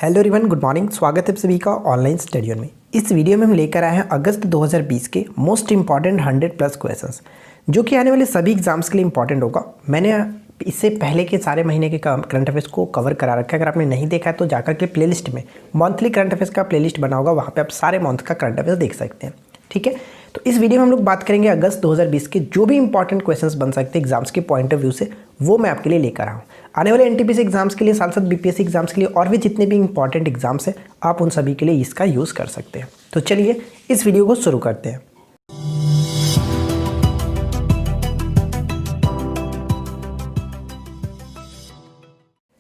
Hello everyone, good morning. स्वागत है सभी का ऑनलाइन स्टडी में। इस वीडियो में हम लेकर आए हैं अगस्त 2020 के मोस्ट इंपॉर्टेंट 100+ क्वेश्चंस, जो कि आने वाले सभी एग्जाम्स के लिए इंपॉर्टेंट होगा। मैंने इससे पहले के सारे महीने के करंट अफेयर्स को कवर करा रखा है। अगर आपने नहीं देखा है तो जाकर के प्लेलिस्ट में मंथली करंट अफेयर्स का प्लेलिस्ट बना होगा, वहाँ पर आप सारे मंथ का करंट अफेयर्स देख सकते हैं। ठीक है, तो इस वीडियो में हम लोग बात करेंगे अगस्त 2020 के जो भी इंपॉर्टेंट क्वेश्चंस बन सकते हैं एग्जाम्स के पॉइंट ऑफ व्यू से, वो मैं आपके लिए लेकर आया हूँ। आने वाले एनटीपीसी एग्जाम्स के लिए, साथ साथ बीपीएससी एग्जाम्स के लिए और भी जितने भी इंपॉर्टेंट एग्जाम्स हैं, आप उन सभी के लिए इसका यूज़ कर सकते हैं। तो चलिए इस वीडियो को शुरू करते हैं।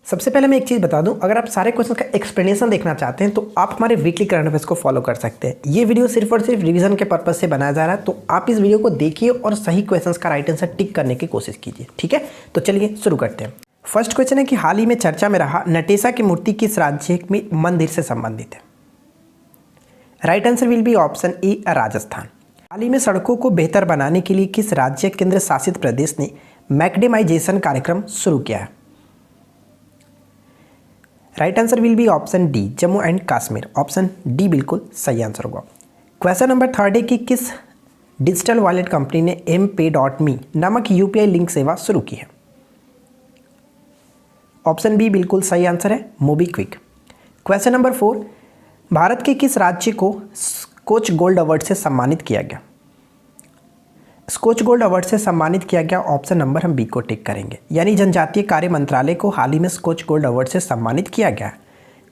सबसे पहले मैं एक चीज़ बता दूं, अगर आप सारे क्वेश्चन का एक्सप्लेनेशन देखना चाहते हैं तो आप हमारे वीकली करंट अफेयर्स को फॉलो कर सकते हैं। ये वीडियो सिर्फ और सिर्फ रिवीजन के पर्पज से बनाया जा रहा है, तो आप इस वीडियो को देखिए और सही क्वेश्चंस का राइट आंसर टिक करने की कोशिश कीजिए। ठीक है, तो चलिए शुरू करते हैं। फर्स्ट क्वेश्चन है कि हाल ही में चर्चा में रहा नटेशा की मूर्ति किस राज्य में मंदिर से संबंधित है? Right answer will be option A, Rajasthan. हाल ही में सड़कों को बेहतर बनाने के लिए किस राज्य केंद्र शासित प्रदेश ने मैक्डेमाइजेशन कार्यक्रम शुरू किया है? Right answer will be option D, Jammu and Kashmir. Option D बिल्कुल सही आंसर होगा। क्वेश्चन नंबर 3 है कि किस डिजिटल वॉलेट कंपनी ने mPay.me नामक यूपीआई लिंक सेवा शुरू की है? ऑप्शन बी बिल्कुल सही आंसर है, मोबीक्विक। क्वेश्चन नंबर 4, भारत के किस राज्य को स्कॉच गोल्ड अवार्ड से सम्मानित किया गया? स्कॉच गोल्ड अवार्ड से सम्मानित किया गया, ऑप्शन नंबर हम बी को टिक करेंगे, यानी जनजातीय कार्य मंत्रालय को हाल ही में स्कॉच गोल्ड अवार्ड से सम्मानित किया गया है।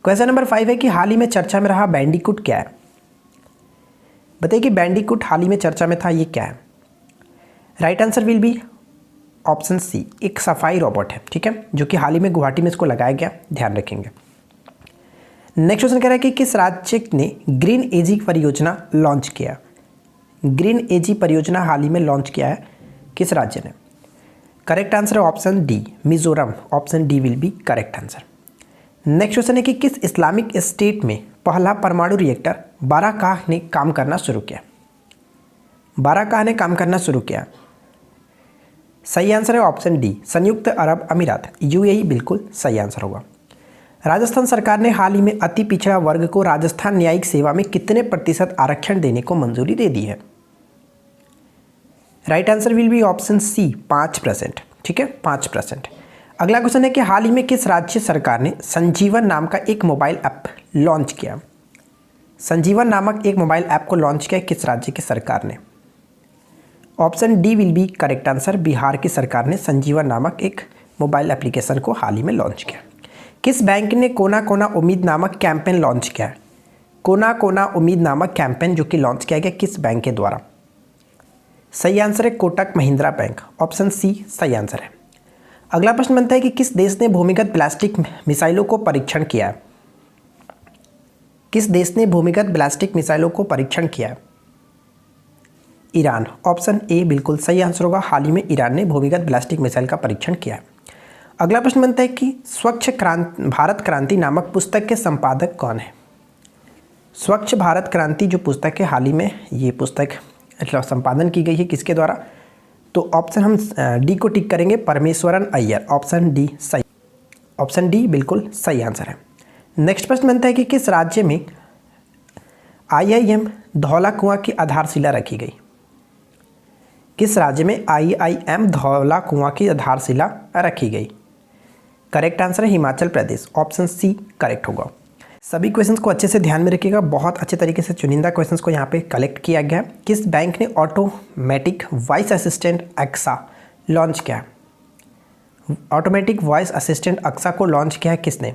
क्वेश्चन नंबर 5 है कि हाल ही में चर्चा में रहा बैंडिकूट क्या है? बताइए कि बैंडिकूट हाल ही में चर्चा में था, ये क्या है? Right answer will be option C, एक सफाई रोबोट है। ठीक है, जो कि हाल ही में गुवाहाटी में इसको लगाया गया, ध्यान रखेंगे। नेक्स्ट क्वेश्चन कह रहा है कि किस राज्य ने ग्रीन एजी परियोजना लॉन्च किया? ग्रीन एजी परियोजना हाल ही में लॉन्च किया है, किस राज्य ने? करेक्ट आंसर है option D, Mizoram. Option D will be correct answer. Next question है कि किस इस्लामिक स्टेट में पहला परमाणु रिएक्टर बाराकाह ने काम करना शुरू किया? बाराकाह ने काम करना शुरू किया, सही आंसर है ऑप्शन डी, संयुक्त अरब अमीरात, यूएई बिल्कुल सही आंसर होगा। राजस्थान सरकार ने हाल ही में अति पिछड़ा वर्ग को राजस्थान न्यायिक सेवा में कितने प्रतिशत आरक्षण देने को मंजूरी दे दी है? Right answer will be option C, 5%। ठीक है, 5%। अगला क्वेश्चन है कि हाल ही में किस राज्य सरकार ने संजीवन नाम का एक मोबाइल ऐप लॉन्च किया? संजीवन नामक एक मोबाइल ऐप को लॉन्च किया किस राज्य की सरकार ने? Option D will be correct answer, Bihar की सरकार ने संजीवन नामक एक मोबाइल एप्लीकेशन को हाल ही में लॉन्च किया। किस बैंक ने कोना कोना उम्मीद नामक कैंपेन लॉन्च किया है? कोना कोना उम्मीद नामक कैंपेन जो कि लॉन्च किया गया किस बैंक के द्वारा? सही आंसर है Kotak Mahindra bank. Option C सही आंसर है। अगला प्रश्न बनता है कि किस देश ने भूमिगत बैलिस्टिक मिसाइलों को परीक्षण किया है? किस देश ने भूमिगत बैलिस्टिक मिसाइलों को परीक्षण किया है? ईरान। ऑप्शन ए बिल्कुल सही आंसर होगा, हाल ही में ईरान ने भूमिगत बैलिस्टिक मिसाइल का परीक्षण किया है। अगला प्रश्न बनता है कि स्वच्छ भारत क्रांति नामक पुस्तक के संपादक कौन है? स्वच्छ भारत क्रांति जो पुस्तक है, हाल ही में ये पुस्तक संपादन की गई है, किसके द्वारा? तो ऑप्शन हम डी को टिक करेंगे, परमेश्वरन अय्यर। ऑप्शन डी सही, ऑप्शन डी बिल्कुल सही आंसर है। नेक्स्ट प्रश्न बनता है कि किस राज्य में IIM धौला कुआं की आधारशिला रखी गई? किस राज्य में IIM धौला कुआं की आधारशिला रखी गई? करेक्ट आंसर है Himachal Pradesh. Option C correct होगा। सभी क्वेश्चंस को अच्छे से ध्यान में रखिएगा, बहुत अच्छे तरीके से चुनिंदा क्वेश्चंस को यहाँ पे कलेक्ट किया गया है। किस बैंक ने automatic voice assistant Axa launch किया? ऑटोमेटिक वॉइस असिस्टेंट एक्सा को लॉन्च किया है किसने?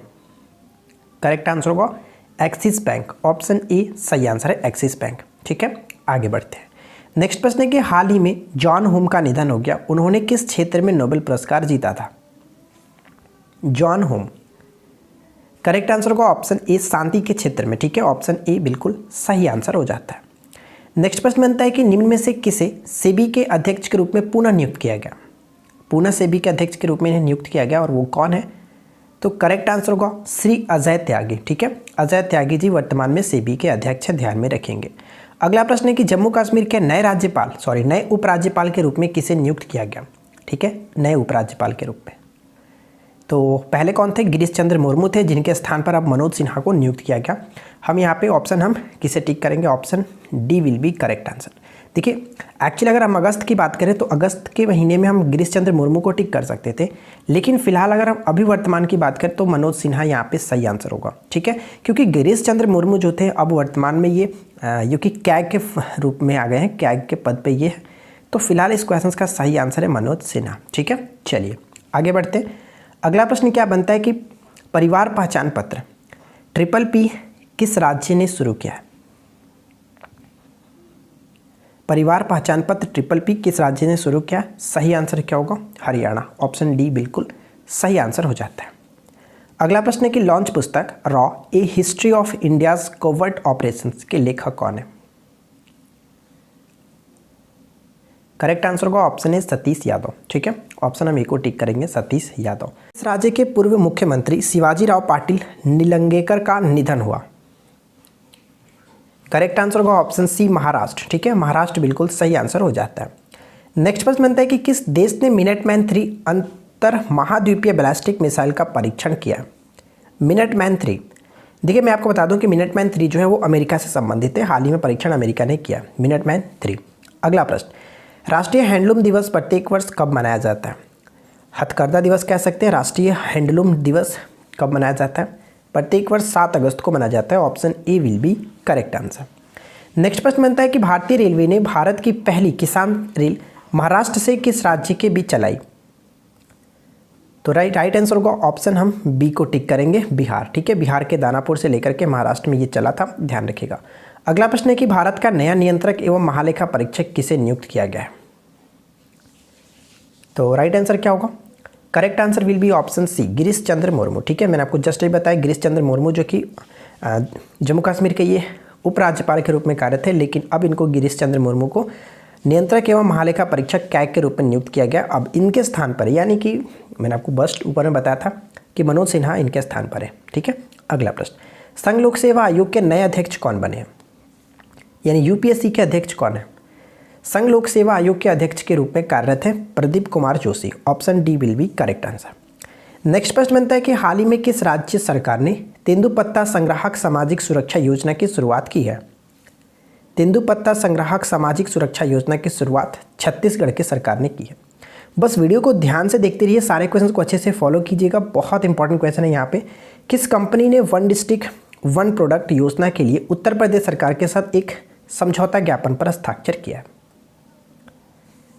करेक्ट आंसर होगा एक्सिस बैंक। ऑप्शन ए सही आंसर है, एक्सिस बैंक। ठीक है, आगे बढ़ते हैं। नेक्स्ट प्रश्न है कि हाल ही में जॉन होम का निधन हो गया, उन्होंने किस क्षेत्र में नोबेल पुरस्कार जीता था? John home. करेक्ट आंसर होगा ऑप्शन ए, शांति के क्षेत्र में। ठीक है, ऑप्शन ए बिल्कुल सही आंसर हो जाता है। नेक्स्ट प्रश्न बनता है कि निम्न में से किसे सेबी के अध्यक्ष के रूप में पुनः नियुक्त किया गया? पुनः सेबी के अध्यक्ष के रूप में इन्हें नियुक्त किया गया, और वो कौन है? तो करेक्ट आंसर होगा श्री अजय त्यागी। ठीक है, अजय त्यागी जी वर्तमान में सेबी के अध्यक्ष हैं, ध्यान में रखेंगे। अगला प्रश्न है कि जम्मू कश्मीर के नए उपराज्यपाल के रूप में किसे नियुक्त किया गया? ठीक है, नए उपराज्यपाल के रूप में तो पहले कौन थे? गिरीश चंद्र मुर्मू थे, जिनके स्थान पर अब मनोज सिन्हा को नियुक्त किया गया। हम यहाँ पे ऑप्शन हम किसे टिक करेंगे? Option D will be correct answer. देखिए एक्चुअली अगर हम अगस्त की बात करें तो अगस्त के महीने में हम गिरीश चंद्र मुर्मू को टिक कर सकते थे, लेकिन फिलहाल अगर हम अभी वर्तमान की बात करें तो मनोज सिन्हा यहाँ पे सही आंसर होगा। ठीक है, क्योंकि गिरीश चंद्र मुर्मू जो थे अब वर्तमान में ये कि कैग के रूप में आ गए हैं, कैग के पद पे ये है। तो फिलहाल इस क्वेश्चन का सही आंसर है मनोज सिन्हा। ठीक है, चलिए आगे बढ़ते हैं। अगला प्रश्न क्या बनता है कि परिवार पहचान पत्र PPP किस राज्य ने शुरू किया है? परिवार पहचान पत्र PPP किस राज्य ने शुरू किया? सही आंसर क्या होगा? हरियाणा। ऑप्शन डी बिल्कुल सही आंसर हो जाता है। अगला प्रश्न है कि लॉन्च पुस्तक raw A history of India's covert operations के लेखक कौन है? करेक्ट आंसर होगा ऑप्शन ए सतीश यादव। ठीक है, ऑप्शन हम ए को टिक करेंगे, सतीश यादव। इस राज्य के पूर्व मुख्यमंत्री शिवाजीराव पाटिल निलंगेकर का निधन हुआ। करेक्ट आंसर होगा ऑप्शन सी महाराष्ट्र। ठीक है, महाराष्ट्र बिल्कुल सही आंसर हो जाता है। नेक्स्ट प्रश्न बनता है कि किस देश ने मिनटमैन 3 अंतर महाद्वीपीय बैलिस्टिक मिसाइल का परीक्षण किया? मिनटमैन 3, देखिए मैं आपको बता दूं कि मिनटमैन 3 जो है वो अमेरिका से संबंधित है। हाल ही में परीक्षण अमेरिका ने किया, मिनटमैन 3। अगला प्रश्न, राष्ट्रीय हैंडलूम दिवस प्रत्येक वर्ष कब मनाया जाता है? हथकरघा दिवस कह सकते हैं। राष्ट्रीय हैंडलूम दिवस कब मनाया जाता है? प्रत्येक वर्ष 7 अगस्त को मनाया जाता है। Option A will be correct answer. Next प्रश्न बनता है कि भारतीय रेलवे ने भारत की पहली किसान रेल महाराष्ट्र से किस राज्य के बीच चलाई? तो राइट आंसर होगा ऑप्शन हम बी को टिक करेंगे, बिहार। ठीक है, बिहार के दानापुर से लेकर के महाराष्ट्र में ये चला था, ध्यान रखिएगा। अगला प्रश्न है कि भारत का नया नियंत्रक एवं महालेखा परीक्षक किसे नियुक्त किया गया है? तो राइट आंसर क्या होगा? Correct answer will be option C Girish Chandra Murmu. ठीक है, मैंने आपको जस्ट ये बताया, गिरीश चंद्र मुर्मू जो कि जम्मू कश्मीर के ये उपराज्यपाल के रूप में कार्य थे, लेकिन अब इनको गिरीश चंद्र मुर्मू को नियंत्रक एवं महालेखा परीक्षक कैग के रूप में नियुक्त किया गया। अब इनके स्थान पर, यानी कि मैंने आपको बस्ट ऊपर में बताया था कि मनोज सिन्हा इनके स्थान पर है। ठीक है, अगला प्रश्न, संघ लोक सेवा आयोग के नए अध्यक्ष कौन बने हैं? यानी यूपीएससी के अध्यक्ष कौन है? संघ लोक सेवा आयोग के अध्यक्ष के रूप में कार्यरत है Pradeep Kumar Joshi. Option D will be correct answer. Next प्रश्न बनता है कि हाल ही में किस राज्य सरकार ने तेंदुपत्ता संग्राहक सामाजिक सुरक्षा योजना की शुरुआत की है? तेंदुपत्ता संग्राहक सामाजिक सुरक्षा योजना की शुरुआत छत्तीसगढ़ की सरकार ने की है। बस वीडियो को ध्यान से देखते रहिए, सारे क्वेश्चन को अच्छे से फॉलो कीजिएगा। बहुत इंपॉर्टेंट क्वेश्चन है यहाँ पे। किस कंपनी ने वन डिस्ट्रिक्ट वन प्रोडक्ट योजना के लिए उत्तर प्रदेश सरकार के साथ एक समझौता ज्ञापन पर हस्ताक्षर किया है?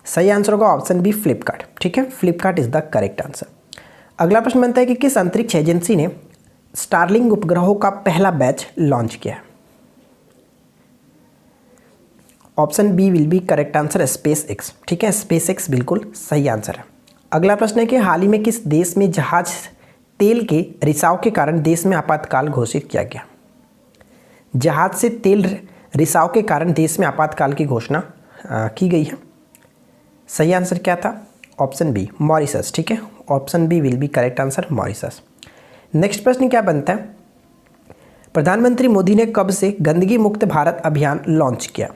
सही आंसर होगा ऑप्शन बी फ्लिपकार्ट। ठीक है, Flipkart is the correct answer. अगला प्रश्न बनता है कि किस अंतरिक्ष एजेंसी ने स्टारलिंक उपग्रहों का पहला बैच लॉन्च किया? Option B will be correct answer SpaceX. ठीक है, स्पेस एक्स बिल्कुल सही आंसर है। अगला प्रश्न है कि हाल ही में किस देश में जहाज तेल के रिसाव के कारण देश में आपातकाल घोषित किया गया? जहाज से तेल रिसाव के कारण देश में आपातकाल की घोषणा की गई है। सही आंसर क्या था? Option B Mauritius. ठीक है, option B will be correct answer Mauritius. Next प्रश्न क्या बनता है? प्रधानमंत्री मोदी ने कब से गंदगी मुक्त भारत अभियान लॉन्च किया?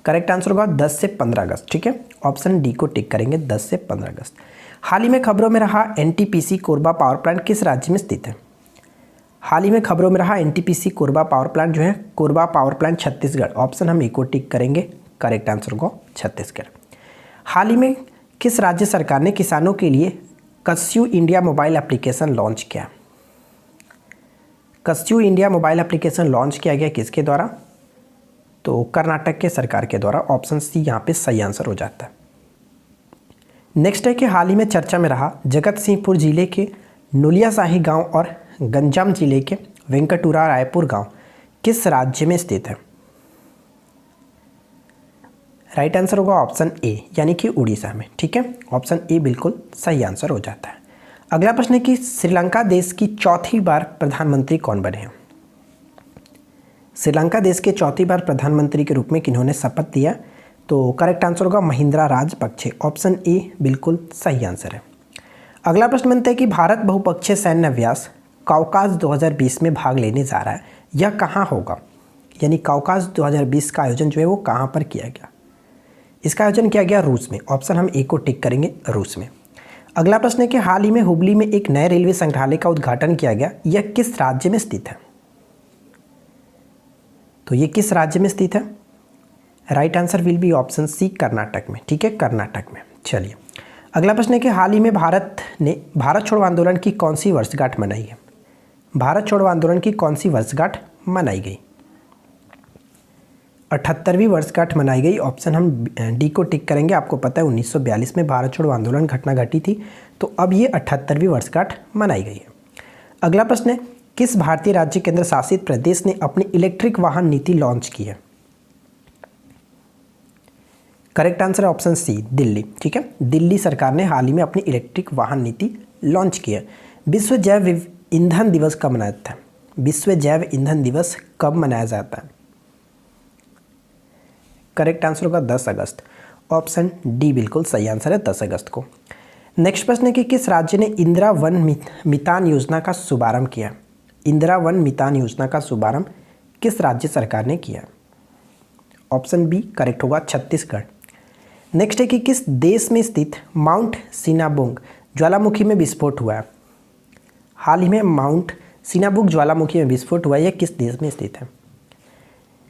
करेक्ट आंसर होगा 10 से 15 अगस्त। ठीक है, ऑप्शन डी को टिक करेंगे, 10 से 15 अगस्त। हाल ही में खबरों में रहा एनटीपीसी कोरबा पावर प्लांट किस राज्य में स्थित है? हाल ही में खबरों में रहा एनटीपीसी कोरबा पावर प्लांट जो है, Korba power plant Chhattisgarh. Option हम ए को टिक करेंगे, करेक्ट आंसर होगा छत्तीसगढ़। हाल ही में किस राज्य सरकार ने किसानों के लिए कस्यू इंडिया मोबाइल एप्लीकेशन लॉन्च किया? कस्यू इंडिया मोबाइल एप्लीकेशन लॉन्च किया गया किसके द्वारा? तो कर्नाटक के सरकार के द्वारा। ऑप्शन सी यहाँ पे सही आंसर हो जाता है। नेक्स्ट है कि हाल ही में चर्चा में रहा जगत सिंहपुर जिले के नुलियाशाही गांव और गंजाम जिले के वेंकटूरा रायपुर गांव किस राज्य में स्थित है? राइट आंसर होगा ऑप्शन ए, यानी कि उड़ीसा में। ठीक है, ऑप्शन ए बिल्कुल सही आंसर हो जाता है। अगला प्रश्न है कि श्रीलंका देश की चौथी बार प्रधानमंत्री कौन बने हैं? श्रीलंका देश के चौथी बार प्रधानमंत्री के रूप में किन्होंने शपथ लिया? तो करेक्ट आंसर होगा महिंद्रा राजपक्षे। ऑप्शन ए बिल्कुल सही आंसर है। अगला प्रश्न बनता है कि भारत बहुपक्षीय सैन्य अभ्यास काउकाज 2020 में भाग लेने जा रहा है, यह कहाँ होगा? यानी काउकाज 2020 का आयोजन जो है वो कहाँ पर किया गया? इसका आयोजन किया गया रूस में। ऑप्शन हम ए को टिक करेंगे, रूस में। अगला प्रश्न है कि हाल ही में हुबली में एक नए रेलवे संग्रहालय का उद्घाटन किया गया, यह किस राज्य में स्थित है? तो ये किस राज्य में स्थित है? Right answer will be option C, Karnataka में। ठीक है, कर्नाटक में। चलिए अगला प्रश्न है कि हाल ही में भारत ने भारत छोड़ो आंदोलन की कौन सी वर्षगांठ मनाई है? भारत छोड़ो आंदोलन की कौन सी वर्षगांठ मनाई गई? 78वीं वर्षगांठ मनाई गई। ऑप्शन हम डी को टिक करेंगे। आपको पता है 1942 में भारत छोड़ो आंदोलन घटना घटी थी, तो अब ये 78वीं वर्षगांठ मनाई गई है। अगला प्रश्न है, किस भारतीय राज्य केंद्र शासित प्रदेश ने अपनी इलेक्ट्रिक वाहन नीति लॉन्च की है? करेक्ट आंसर है ऑप्शन सी, दिल्ली। ठीक है, दिल्ली सरकार ने हाल ही में अपनी इलेक्ट्रिक वाहन नीति लॉन्च की है। विश्व जैव ईंधन दिवस कब मनाया जाता है? विश्व जैव ईंधन दिवस कब मनाया जाता है? करेक्ट आंसर होगा 10 अगस्त। ऑप्शन डी बिल्कुल सही आंसर है, 10 अगस्त को। नेक्स्ट प्रश्न है कि किस राज्य ने इंदिरा वन मितान योजना का शुभारंभ किया? इंदिरा वन मितान योजना का शुभारंभ किस राज्य सरकार ने किया? ऑप्शन बी करेक्ट होगा, छत्तीसगढ़। नेक्स्ट है कि किस देश में स्थित माउंट सिनाबुंग ज्वालामुखी में विस्फोट हुआ है? हाल ही में माउंट सिनाबुंग ज्वालामुखी में विस्फोट हुआ है, यह किस देश में स्थित है?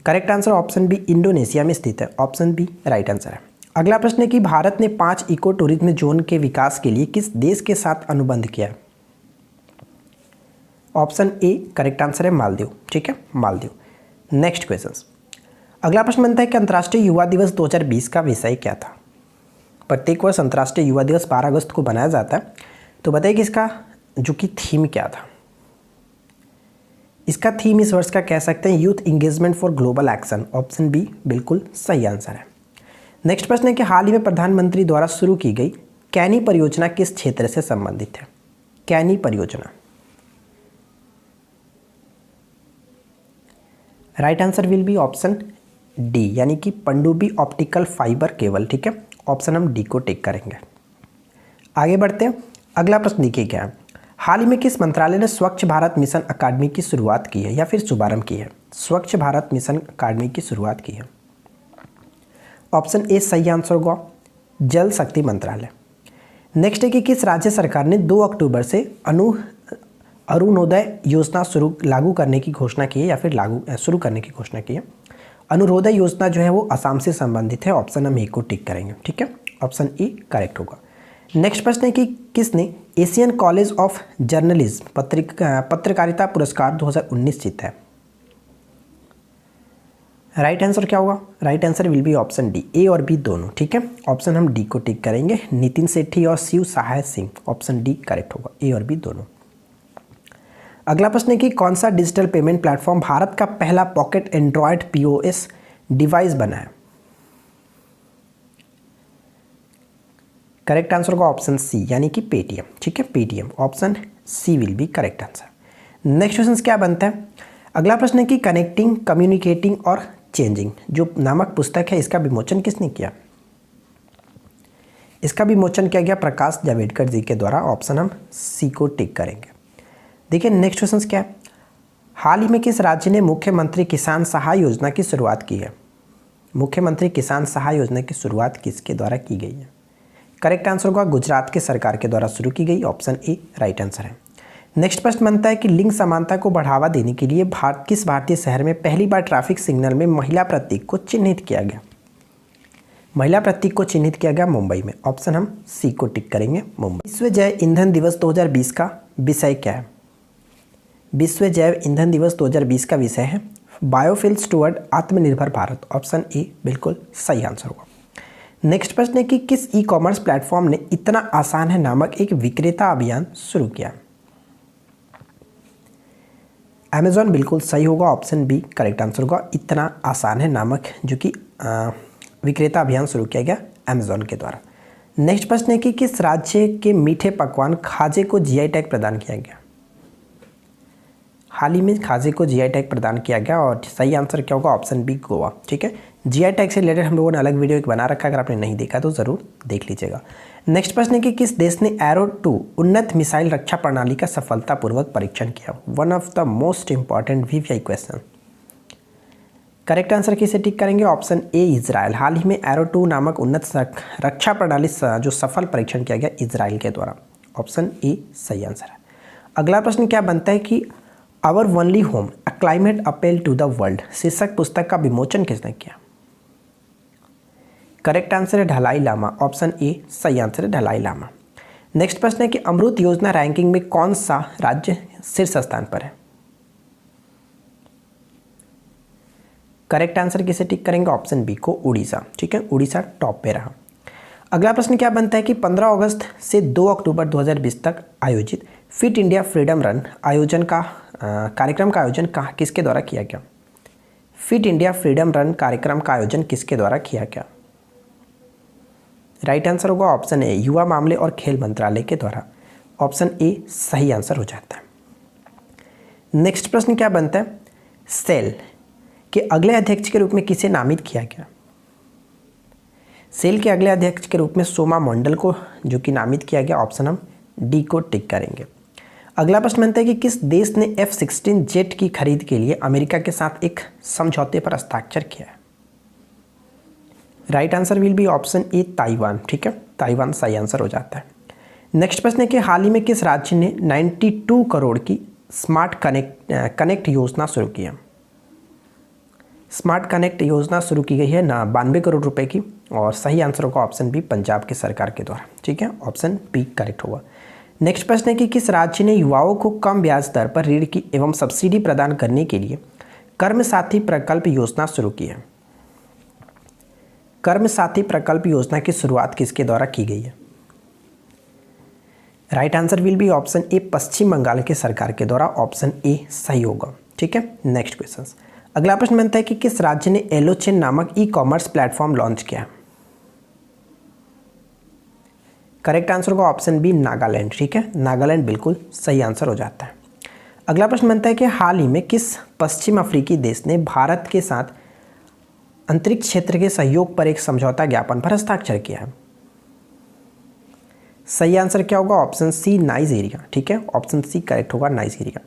Correct answer option B, Indonesia में स्थित है। ऑप्शन बी राइट आंसर है। अगला प्रश्न है कि भारत ने 5 इको टूरिज्म जोन के विकास के लिए किस देश के साथ अनुबंध किया? ऑप्शन ए करेक्ट आंसर है, मालदीव। ठीक है, मालदीव। Next question. अगला प्रश्न बनता है कि अंतर्राष्ट्रीय युवा दिवस 2020 का विषय क्या था? प्रत्येक वर्ष अंतर्राष्ट्रीय युवा दिवस 12 अगस्त को बनाया जाता है, तो बताइए कि इसका जो कि थीम क्या था? इसका थीम इस वर्ष का कह सकते हैं youth engagement for global action. Option B बिल्कुल सही आंसर है। नेक्स्ट प्रश्न है कि हाल ही में प्रधानमंत्री द्वारा शुरू की गई कैनी परियोजना किस क्षेत्र से संबंधित है? कैनी परियोजना। Right answer will be option D, यानी कि पनडुब्बी ऑप्टिकल फाइबर केबल। ठीक है, ऑप्शन हम डी को टिक करेंगे। आगे बढ़ते हैं। अगला प्रश्न देखिए क्या है, हाल ही में किस मंत्रालय ने स्वच्छ भारत मिशन अकादमी की शुरुआत की है या फिर शुभारंभ की है? स्वच्छ भारत मिशन अकादमी की शुरुआत की है। ऑप्शन ए सही आंसर होगा, जल शक्ति मंत्रालय। नेक्स्ट है कि किस राज्य सरकार ने 2 अक्टूबर से अरुणोदय योजना लागू करने की घोषणा की है या फिर शुरू करने की घोषणा की है? अरुणोदय योजना जो है वो असम से संबंधित है। ऑप्शन हम ए को टिक करेंगे। ठीक है, ऑप्शन ई करेक्ट होगा। नेक्स्ट प्रश्न है कि किसने एशियन कॉलेज ऑफ जर्नलिज्म पत्रकारिता पुरस्कार 2019 जीता है? राइट आंसर क्या होगा? Right answer will be option D, A और बी दोनों। ठीक है, ऑप्शन हम डी को टिक करेंगे। नितिन सेठी और शिव सहाय सिंह। ऑप्शन डी करेक्ट होगा, ए और बी दोनों। अगला प्रश्न है कि कौन सा डिजिटल पेमेंट प्लेटफॉर्म भारत का पहला पॉकेट एंड्रॉयड पीओएस डिवाइस बना है? करेक्ट आंसर होगा ऑप्शन सी, यानी कि पेटीएम। ठीक है, Paytm. Option C will be correct answer. Next question क्या बनता है? अगला प्रश्न है कि कनेक्टिंग, कम्युनिकेटिंग और चेंजिंग जो नामक पुस्तक है, इसका विमोचन किसने किया? इसका विमोचन किया गया प्रकाश जावड़ेकर जी के द्वारा। ऑप्शन हम सी को टिक करेंगे। देखिए नेक्स्ट क्वेश्चन क्या है, हाल ही में किस राज्य ने मुख्यमंत्री किसान सहाय योजना की शुरुआत की है? मुख्यमंत्री किसान सहाय योजना की शुरुआत किसके द्वारा की गई है? करेक्ट आंसर होगा गुजरात के सरकार के द्वारा शुरू की गई। ऑप्शन ए राइट आंसर है। नेक्स्ट प्रश्न बनता है कि लिंग समानता को बढ़ावा देने के लिए किस भारतीय शहर में पहली बार ट्रैफिक सिग्नल में महिला प्रतीक को चिन्हित किया गया? महिला प्रतीक को चिन्हित किया गया मुंबई में। ऑप्शन हम सी को टिक करेंगे, मुंबई। विश्व जैव ईंधन दिवस 2020 का विषय क्या है? विश्व जैव ईंधन दिवस 2020 का विषय है बायोफ्यूल्स टुवर्ड आत्मनिर्भर भारत। ऑप्शन ए बिल्कुल सही आंसर होगा। नेक्स्ट प्रश्न है कि किस ई कॉमर्स प्लेटफॉर्म ने इतना आसान है नामक एक विक्रेता अभियान शुरू किया? अमेजॉन बिल्कुल सही होगा। ऑप्शन बी करेक्ट आंसर होगा, इतना आसान है नामक जो कि विक्रेता अभियान शुरू किया गया अमेजॉन के द्वारा। नेक्स्ट प्रश्न है कि किस राज्य के मीठे पकवान खाजे को जीआई टैग प्रदान किया गया? हाल ही में खाजे को जीआई टैग प्रदान किया गया और सही आंसर क्या होगा? Option B Goa. ठीक है, जीआई टैग से रिलेटेड हम लोगों ने अलग वीडियो एक बना रखा है, अगर आपने नहीं देखा तो ज़रूर देख लीजिएगा। नेक्स्ट प्रश्न है कि किस देश ने एरो 2 उन्नत मिसाइल रक्षा प्रणाली का सफलतापूर्वक परीक्षण किया? One of the most important VVI question. Correct answer किसे टिक करेंगे? Option A Israel. हाल ही में एरो 2 नामक उन्नत रक्षा प्रणाली जो सफल परीक्षण किया गया इजराइल के द्वारा। ऑप्शन ए सही आंसर है। अगला प्रश्न क्या बनता है कि our only home a climate appeal to the world शीर्षक पुस्तक का विमोचन किसने किया? करेक्ट आंसर है ढलाई लामा। ऑप्शन ए सही आंसर है ढलाई लामा। नेक्स्ट प्रश्न है कि अमृत योजना रैंकिंग में कौन सा राज्य शीर्ष स्थान पर है? करेक्ट आंसर किसे टिक करेंगे? ऑप्शन बी को उड़ीसा। ठीक है, उड़ीसा टॉप पे रहा। अगला प्रश्न क्या बनता है कि 15 अगस्त से 2 अक्टूबर 2020 तक आयोजित फिट इंडिया फ्रीडम रन कार्यक्रम का आयोजन किसके द्वारा किया गया? फिट इंडिया फ्रीडम रन कार्यक्रम का आयोजन किसके द्वारा किया गया? राइट आंसर होगा ऑप्शन ए युवा मामले और खेल मंत्रालय के द्वारा। ऑप्शन ए सही आंसर हो जाता है। नेक्स्ट प्रश्न क्या बनता है? सेल के अगले अध्यक्ष के रूप में किसे नामित किया गया? सेल के अगले अध्यक्ष के रूप में सोमा मंडल को जो कि नामित किया गया। ऑप्शन हम डी को टिक करेंगे। अगला प्रश्न बनता है कि किस देश ने F-16 जेट की खरीद के लिए अमेरिका के साथ एक समझौते पर हस्ताक्षर किया है? Right answer will be option A Taiwan. ठीक है, ताइवान सही आंसर हो जाता है। नेक्स्ट प्रश्न है कि हाल ही में किस राज्य ने 92 करोड़ की स्मार्ट कनेक्ट योजना शुरू की है? स्मार्ट कनेक्ट योजना शुरू की गई है 92 करोड़ रुपए की, और सही आंसर होगा ऑप्शन बी पंजाब की सरकार के द्वारा। ठीक है, ऑप्शन बी करेक्ट होगा। नेक्स्ट प्रश्न है कि किस राज्य ने युवाओं को कम ब्याज दर पर ऋण की एवं सब्सिडी प्रदान करने के लिए कर्म साथी प्रकल्प योजना शुरू की है? कर्म साथी प्रकल्प योजना की शुरुआत किसके द्वारा की गई है? Right answer will be option A Paschim Bangal के सरकार के द्वारा। ऑप्शन ए सही होगा। ठीक है, नेक्स्ट क्वेश्चन। अगला प्रश्न बनता है कि किस राज्य ने एलोचेन नामक ई कॉमर्स प्लेटफॉर्म लॉन्च किया? करेक्ट आंसर होगा ऑप्शन बी नागालैंड। ठीक है, नागालैंड बिल्कुल सही आंसर हो जाता है। अगला प्रश्न बनता है कि हाल ही में किस पश्चिम अफ्रीकी देश ने भारत के साथ अंतरिक्ष क्षेत्र के सहयोग पर एक समझौता ज्ञापन पर हस्ताक्षर किया है? सही आंसर क्या होगा? Option C Nigeria. ठीक है, ऑप्शन सी करेक्ट होगा नाइजीरिया।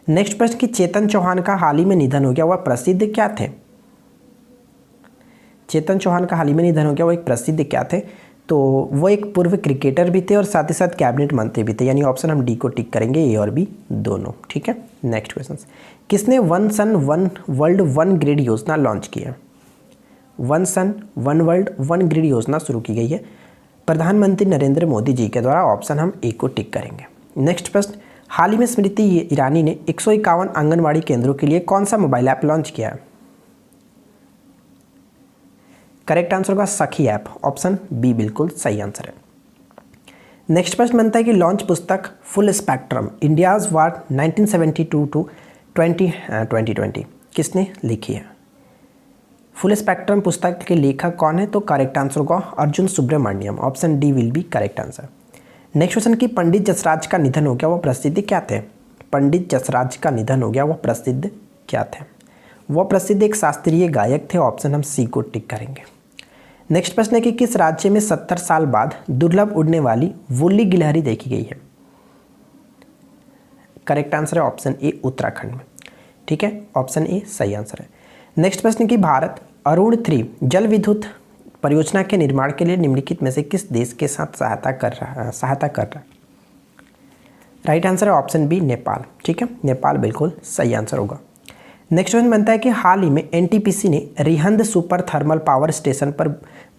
नेक्स्ट प्रश्न कि चेतन चौहान का हाल ही में निधन हो गया, वह प्रसिद्ध क्या थे? चेतन चौहान का हाल ही में निधन हो गया, वो एक प्रसिद्ध क्या थे? तो वो एक पूर्व क्रिकेटर भी थे और साथ ही साथ कैबिनेट मंत्री भी थे, यानी ऑप्शन हम डी को टिक करेंगे, ए और बी दोनों। ठीक है, नेक्स्ट क्वेश्चन। किसने one sun one world one grid योजना लॉन्च की है? One sun one world one grid योजना शुरू की गई है प्रधानमंत्री नरेंद्र मोदी जी के द्वारा। ऑप्शन हम ए को टिक करेंगे। नेक्स्ट प्रश्न, हाल ही में स्मृति ईरानी ने 151 आंगनवाड़ी केंद्रों के लिए कौन सा मोबाइल ऐप लॉन्च किया है? करेक्ट आंसर होगा सखी ऐप। ऑप्शन बी बिल्कुल सही आंसर है। नेक्स्ट प्रश्न बनता है कि लॉन्च पुस्तक full spectrum India's war 1972 to 2020 किसने लिखी है? फुल स्पेक्ट्रम पुस्तक के लेखक कौन है? तो करेक्ट आंसर होगा Arjun Subrahmanyam. Option D will be correct answer. Next question कि पंडित जसराज का निधन हो गया, वह प्रसिद्ध क्या थे? पंडित जसराज का निधन हो गया, वह प्रसिद्ध क्या थे? वह प्रसिद्ध एक शास्त्रीय गायक थे। ऑप्शन हम सी को टिक करेंगे। नेक्स्ट प्रश्न है कि किस राज्य में 70 साल बाद दुर्लभ उड़ने वाली वोल्ली गिलहरी देखी गई है? करेक्ट आंसर है ऑप्शन ए उत्तराखंड में। ठीक है, ऑप्शन ए सही आंसर है। नेक्स्ट प्रश्न कि भारत अरुण 3 जल विद्युत परियोजना के निर्माण के लिए निम्नलिखित में से किस देश के साथ सहायता कर रहा है? राइट आंसर है ऑप्शन बी नेपाल। ठीक है, नेपाल बिल्कुल सही आंसर होगा। नेक्स्ट क्वेश्चन बनता है कि हाल ही में एनटीपीसी ने Rihand super thermal power station पर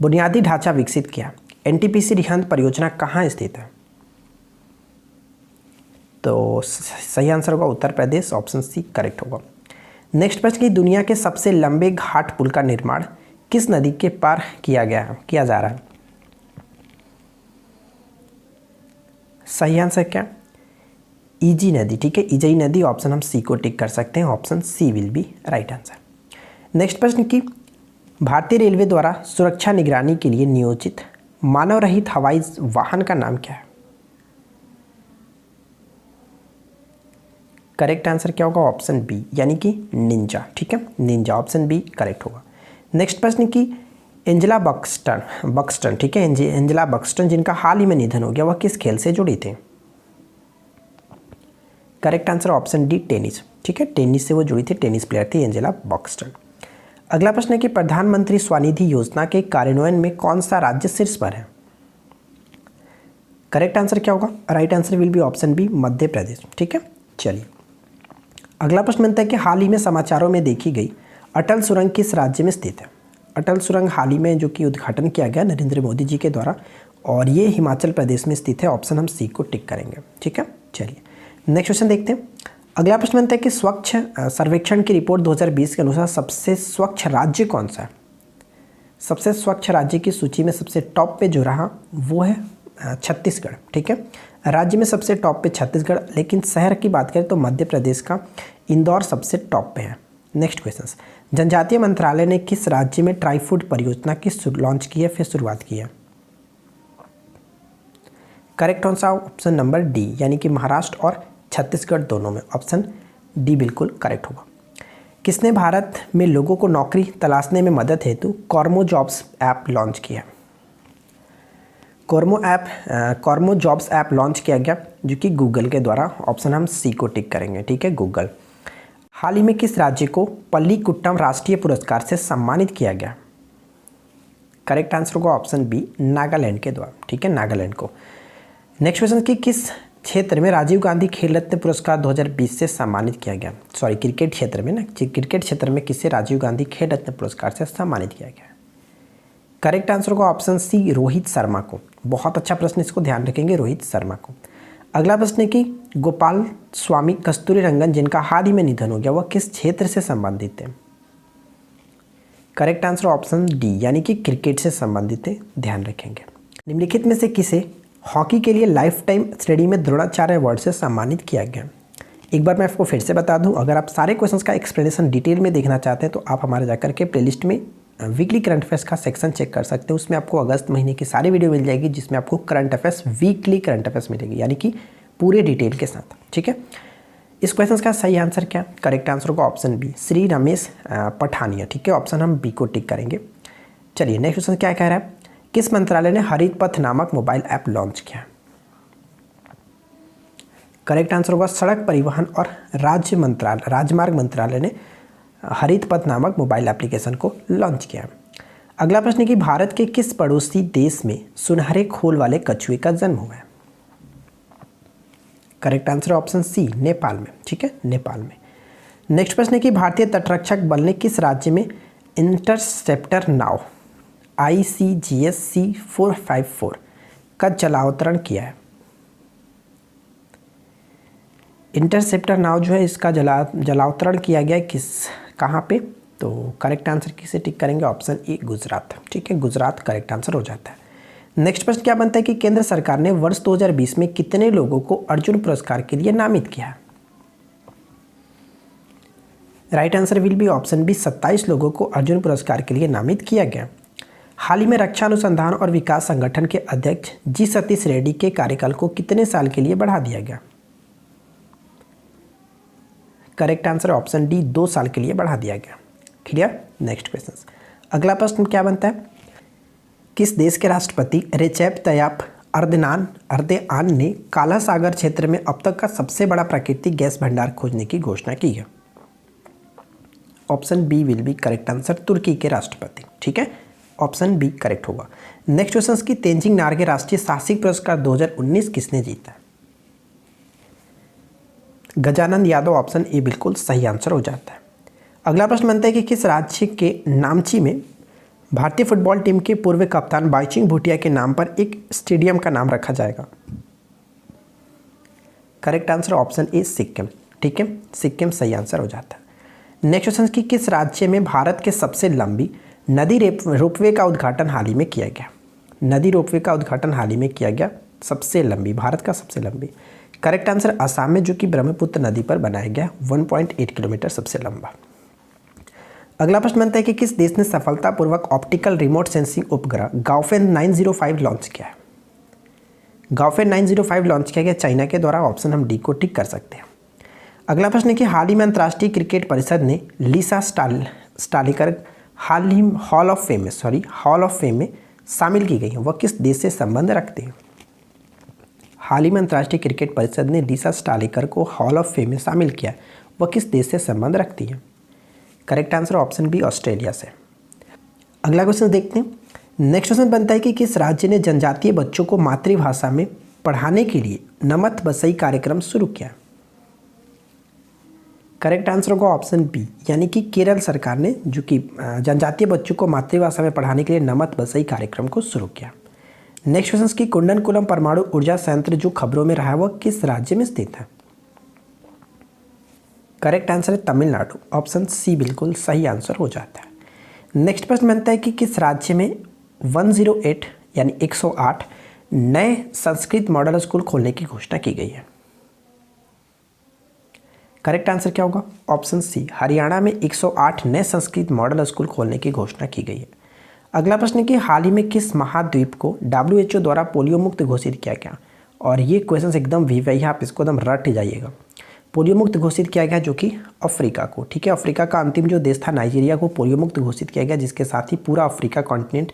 बुनियादी ढांचा विकसित किया। एनटीपीसी रिहंद परियोजना कहाँ स्थित है? तो सही आंसर होगा Uttar Pradesh. Option C correct होगा। नेक्स्ट प्रश्न की दुनिया के सबसे लंबे घाट पुल का निर्माण किस नदी के पार किया जा रहा है? सही आंसर क्या? ईजी नदी। ठीक है, ईजई नदी। ऑप्शन हम सी को टिक कर सकते हैं। Option C will be right answer. Next प्रश्न की भारतीय रेलवे द्वारा सुरक्षा निगरानी के लिए नियोजित मानव रहित हवाई वाहन का नाम क्या है? करेक्ट आंसर क्या होगा? ऑप्शन बी यानी कि निंजा। ठीक है, निंजा। ऑप्शन बी करेक्ट होगा। नेक्स्ट प्रश्न की एंजेला बक्सटन ठीक है, एंजेला बक्सटन जिनका हाल ही में निधन हो गया, वह किस खेल से जुड़ी थी? Correct answer option D tennis. ठीक है, टेनिस से वो जुड़ी थी, टेनिस प्लेयर थी एंजेला बक्सटन। अगला प्रश्न है कि प्रधानमंत्री स्वनिधि योजना के कार्यान्वयन में कौन सा राज्य शीर्ष पर है? करेक्ट आंसर क्या होगा? Right answer will be option B, Madhya Pradesh. ठीक है, चलिए अगला प्रश्न बनता है कि हाल ही में समाचारों में देखी गई अटल सुरंग किस राज्य में स्थित है? अटल सुरंग हाल ही में जो कि उद्घाटन किया गया नरेंद्र मोदी जी के द्वारा, और ये हिमाचल प्रदेश में स्थित है। ऑप्शन हम सी को टिक करेंगे। ठीक है, चलिए नेक्स्ट क्वेश्चन देखते हैं। अगला प्रश्न बनता है कि स्वच्छ सर्वेक्षण की रिपोर्ट 2020 के अनुसार सबसे स्वच्छ राज्य कौन सा है? सबसे स्वच्छ राज्य की सूची में सबसे टॉप पे जो रहा वो है छत्तीसगढ़। ठीक है, राज्य में सबसे टॉप पे छत्तीसगढ़, लेकिन शहर की बात करें तो मध्य प्रदेश का इंदौर सबसे टॉप पे है। नेक्स्ट क्वेश्चन, जनजातीय मंत्रालय ने किस राज्य में ट्राई फूड परियोजना की लॉन्च की है, फिर शुरुआत की है? Correct answer option number D, यानी कि महाराष्ट्र और छत्तीसगढ़ दोनों में। ऑप्शन डी बिल्कुल करेक्ट होगा। किसने भारत में लोगों को नौकरी तलाशने में मदद हेतु कॉर्मो जॉब्स ऐप लॉन्च किया? कॉर्मो जॉब्स ऐप लॉन्च किया गया जो कि गूगल के द्वारा। ऑप्शन हम सी को टिक करेंगे। ठीक है, गूगल। हाल ही में किस राज्य को पल्लीकुट्टम राष्ट्रीय पुरस्कार से सम्मानित किया गया? करेक्ट आंसर होगा ऑप्शन बी, नागालैंड के द्वारा। ठीक है, नागालैंड को। नेक्स्ट क्वेश्चन कि किस क्षेत्र में राजीव गांधी खेल रत्न पुरस्कार 2020 से सम्मानित किया गया? सॉरी, क्रिकेट क्षेत्र में ना, क्रिकेट क्षेत्र में किसे राजीव गांधी खेल रत्न पुरस्कार से सम्मानित किया गया? करेक्ट आंसर होगा ऑप्शन सी, रोहित शर्मा को। बहुत अच्छा प्रश्न, इसको ध्यान रखेंगे, रोहित शर्मा को। अगला प्रश्न है कि गोपाल स्वामी कस्तूरी रंगन जिनका हाल ही में निधन हो गया वह किस क्षेत्र से संबंधित है? करेक्ट आंसर ऑप्शन डी, यानी कि क्रिकेट से संबंधित है, ध्यान रखेंगे। निम्नलिखित में से किसे हॉकी के लिए लाइफ टाइम श्रेणी में द्रोणाचार्य अवार्ड से सम्मानित किया गया? एक बार मैं आपको फिर से बता दूं, अगर आप सारे क्वेश्चंस का एक्सप्लेनेशन डिटेल में देखना चाहते हैं तो आप हमारे जाकर के प्लेलिस्ट में वीकली करंट अफेयर्स का सेक्शन चेक कर सकते हैं। उसमें आपको अगस्त महीने की सारी वीडियो मिल जाएगी जिसमें आपको current affairs, weekly current affairs मिलेगी, यानी कि पूरे डिटेल के साथ। ठीक है, इस क्वेश्चन का सही आंसर क्या? करेक्ट आंसर होगा ऑप्शन बी, श्री रमेश पठानिया। ठीक है, ऑप्शन हम बी को टिक करेंगे। चलिए नेक्स्ट क्वेश्चन क्या कह रहा है? किस मंत्रालय ने हरित पथ नामक मोबाइल ऐप लॉन्च किया? करेक्ट आंसर होगा सड़क परिवहन और राजमार्ग मंत्रालय ने हरित पथ नामक मोबाइल एप्लीकेशन को लॉन्च किया। अगला प्रश्न है कि भारत के किस पड़ोसी देश में सुनहरे खोल वाले कछुए का जन्म हुआ है? Correct answer option C, Nepal में। ठीक है, नेपाल में। नेक्स्ट प्रश्न है कि भारतीय तटरक्षक बल ने किस राज्य में इंटरसेप्टर नाव ICGS C454 का जलावतरण किया है? इंटरसेप्टर नाव जो है इसका जलावतरण किया गया कहाँ पे? तो करेक्ट आंसर किसे टिक करेंगे? Option A, Gujarat. ठीक है, गुजरात करेक्ट आंसर हो जाता है। नेक्स्ट प्रश्न क्या बनता है कि केंद्र सरकार ने वर्ष 2020 में कितने लोगों को अर्जुन पुरस्कार के लिए नामित किया है? Right answer will be option B, 27 लोगों को अर्जुन पुरस्कार के लिए नामित किया गया। हाल ही में रक्षा अनुसंधान और विकास संगठन के अध्यक्ष जी सतीश रेड्डी के कार्यकाल को कितने साल के लिए बढ़ा दिया गया? करेक्ट आंसर ऑप्शन डी, 2 साल के लिए बढ़ा दिया गया। क्लियर? Next question. अगला प्रश्न क्या बनता है? किस देश के राष्ट्रपति रेचेप तैयप अर्दोआन ने काला सागर क्षेत्र में अब तक का सबसे बड़ा प्राकृतिक गैस भंडार खोजने की घोषणा की है? Option B will be correct answer, तुर्की के राष्ट्रपति। ठीक है, ऑप्शन बी करेक्ट होगा। नेक्स्ट क्वेश्चन की तेंजिंग नार्गे राष्ट्रीय साहसिक पुरस्कार 2019 किसने जीता? गजानंद यादव। ऑप्शन ए बिल्कुल सही आंसर हो जाता है। अगला प्रश्न बनता है कि किस राज्य के नामची में भारतीय फुटबॉल टीम के पूर्व कप्तान बाइचुंग भूटिया के नाम पर एक स्टेडियम का नाम रखा जाएगा? Correct answer option A, Sikkim. ठीक है, सिक्किम सही आंसर हो जाता है। नेक्स्ट क्वेश्चन की किस राज्य में भारत के सबसे लंबी नदी रोपवे का उद्घाटन हाल ही में किया गया? नदी रोपवे का उद्घाटन हाल ही में किया गया, सबसे लंबी, भारत का सबसे लंबी। करेक्ट आंसर असम में, जो कि ब्रह्मपुत्र नदी पर बनाया गया, 1.8 किलोमीटर सबसे लंबा। अगला प्रश्न बनता है कि किस देश ने सफलतापूर्वक ऑप्टिकल रिमोट सेंसिंग उपग्रह गाओफेन 905 लॉन्च किया है? गाओफेन 905 लॉन्च किया गया चाइना के द्वारा। ऑप्शन हम डी को टिक कर सकते हैं। अगला प्रश्न है कि हाल ही में अंतर्राष्ट्रीय क्रिकेट परिषद ने लिसा स्टालिकर हॉल ऑफ फेम में शामिल की गई है, वह किस देश से संबंध रखते हैं? हाल ही में अंतर्राष्ट्रीय क्रिकेट परिषद ने लिसा स्टालिकर को हॉल ऑफ फेम में शामिल किया, वह किस देश से संबंध रखती है? Correct answer option B Australia से। अगला क्वेश्चन देखते हैं। नेक्स्ट क्वेश्चन बनता है कि किस राज्य ने जनजातीय बच्चों को मातृभाषा में पढ़ाने के लिए नमत बसई कार्यक्रम शुरू किया? करेक्ट आंसर होगा ऑप्शन बी, यानी कि केरल सरकार ने जो कि जनजातीय बच्चों को मातृभाषा में पढ़ाने के लिए नमत बसई कार्यक्रम को शुरू किया। नेक्स्ट क्वेश्चन की कुंडनकुलम परमाणु ऊर्जा संयंत्र जो खबरों में रहा है वह किस राज्य में स्थित है? करेक्ट आंसर है तमिलनाडु, ऑप्शन सी बिल्कुल सही आंसर हो जाता है। नेक्स्ट प्रश्न बनता है कि किस राज्य में 108 यानी 108 नए संस्कृत मॉडल स्कूल खोलने की घोषणा की गई है? करेक्ट आंसर क्या होगा? ऑप्शन सी, हरियाणा में 108 नए संस्कृत मॉडल स्कूल खोलने की घोषणा की गई है। अगला प्रश्न कि हाल ही में किस महाद्वीप को WHO द्वारा पोलियो मुक्त घोषित किया गया? और ये क्वेश्चन एकदम वीवाई है, आप इसको एकदम रट जाइएगा। पोलियो मुक्त घोषित किया गया जो कि अफ्रीका को, ठीक है। अफ्रीका का अंतिम जो देश था नाइजीरिया को पोलियो मुक्त घोषित किया गया, जिसके साथ ही पूरा अफ्रीका कॉन्टिनेंट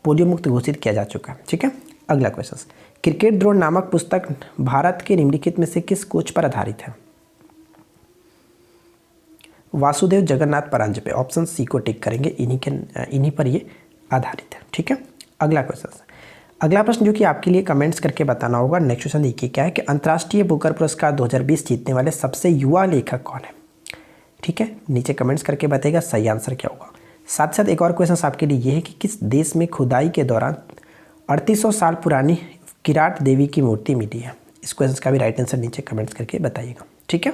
पोलियो मुक्त घोषित किया जा चुका है, ठीक है। अगला क्वेश्चन, क्रिकेट द्रोण नामक पुस्तक भारत के निम्नलिखित में से किस कोच पर आधारित है? वासुदेव जगन्नाथ परांजपे, ऑप्शन सी को टिक करेंगे, इन्हीं पर ये आधारित है, ठीक है। अगला क्वेश्चन, अगला प्रश्न जो कि आपके लिए कमेंट्स करके बताना होगा। नेक्स्ट क्वेश्चन देखिए क्या है कि अंतर्राष्ट्रीय बुकर पुरस्कार 2020 जीतने वाले सबसे युवा लेखक कौन है? ठीक है, नीचे कमेंट्स करके बताइएगा सही आंसर क्या होगा। साथ साथ एक और क्वेश्चन आपके लिए ये है कि किस देश में खुदाई के दौरान 3800 साल पुरानी किराट देवी की मूर्ति मिली है? इस क्वेश्चन का भी राइट आंसर नीचे कमेंट्स करके बताइएगा, ठीक है।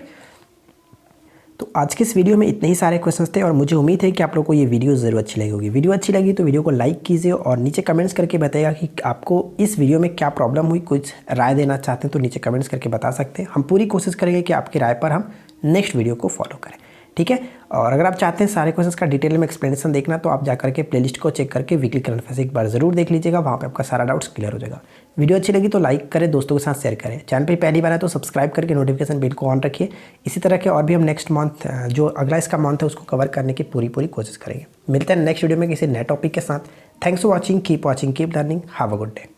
तो आज के इस वीडियो में इतने ही सारे क्वेश्चंस थे और मुझे उम्मीद है कि आप लोगों को ये वीडियो ज़रूर अच्छी लगी होगी। वीडियो अच्छी लगी तो वीडियो को लाइक कीजिए और नीचे कमेंट्स करके बताइएगा कि आपको इस वीडियो में क्या प्रॉब्लम हुई, कुछ राय देना चाहते हैं तो नीचे कमेंट्स करके बता सकते हैं। हम पूरी कोशिश करेंगे कि आपकी राय पर हम नेक्स्ट वीडियो को फॉलो करें, ठीक है। और अगर आप चाहते हैं सारे क्वेश्चंस का डिटेल में एक्सप्लेनेशन देखना तो आप जाकर के प्लेलिस्ट को चेक करके वीकली करंट अफेयर्स एक बार जरूर देख लीजिएगा, वहाँ पे आपका सारा डाउट्स क्लियर हो जाएगा। वीडियो अच्छी लगी तो लाइक करें, दोस्तों के साथ शेयर करें। चैनल पे पहली बार है तो सब्सक्राइब करके नोटिफिकेशन बेल को ऑन रखिए। इसी तरह के और भी हम नेक्स्ट मंथ जो अगला इसका मंथ है उसको कवर करने की पूरी कोशिश करेंगे। मिलते हैं नेक्स्ट वीडियो में किसी नए टॉपिक के साथ। Thanks for watching, keep learning, have a good day.